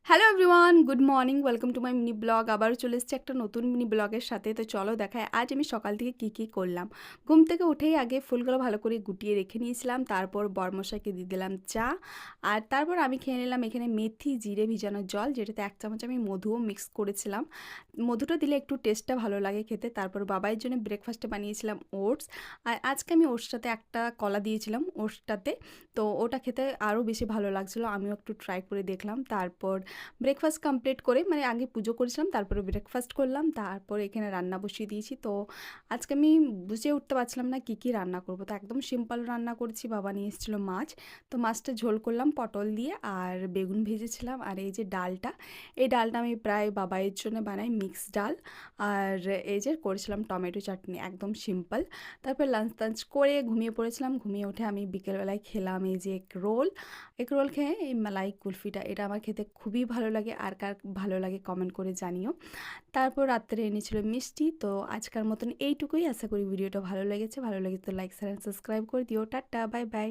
Hello everyone, good morning. Welcome to my mini blog. আবারও চলে এসেছি একটা নতুন মিনি ব্লগের সাথে। তো চলো দেখায় আজ আমি সকাল থেকে কী করলাম। ঘুম থেকে উঠেই আগে ফুলগুলো ভালো করে গুটিয়ে রেখে নিয়েছিলাম, তারপর বরমশাইকে দিয়ে দিলাম চা, আর তারপর আমি খেয়ে নিলাম এখানে মেথি জিরে ভিজানো জল, যেটাতে 1 চামচ আমি মধুও মিক্স করেছিলাম। মধুটা দিলে একটু টেস্টটা ভালো লাগে খেতে। তারপর বাবাইয়ের জন্য ব্রেকফাস্টে বানিয়েছিলাম ওটস, আর আজকে আমি ওটসটাতে একটা কলা দিয়েছিলাম ওটসটাতে, তো ওটা খেতে আরও বেশি ভালো লাগছিলো। আমিও একটু ট্রাই করে দেখলাম। তারপর ব্রেকফাস্ট কমপ্লিট করে, মানে আগে পুজো করেছিলাম, তারপরে ব্রেকফাস্ট করলাম, তারপর এখানে রান্না বসিয়ে দিয়েছি। তো আজকে আমি বুঝে উঠতে পারছিলাম না কী রান্না করব, তো একদম সিম্পল রান্না করেছি। বাবা নিয়ে এসেছিলো মাছ, তো মাছটা ঝোল করলাম পটল দিয়ে, আর বেগুন ভেজেছিলাম। আর এই যে ডালটা, এই ডালটা আমি প্রায় বাবাইয়ের জন্য বানাই, মিক্স ডাল। আর এই যে করেছিলাম টমেটো চাটনি, একদম সিম্পল। তারপর লাঞ্চ টাঞ্চ করে ঘুমিয়ে পড়েছিলাম। ঘুমিয়ে উঠে আমি বিকেলবেলায় খেলাম এই যে এগ রোল খেয়ে এই মালাই কুলফিটা, এটা আমার খেতে খুবই ভালো লাগে। আর কার ভালো লাগে কমেন্ট করে জানিও। তারপর রাত্রে এনেছিল মিষ্টি। তো আজকের মতন এইটুকুই। আশা করি ভিডিওটা ভালো লেগেছে। ভালো লেগে তো লাইক শেয়ার সাবস্ক্রাইব করে দিও। Tata, bye bye.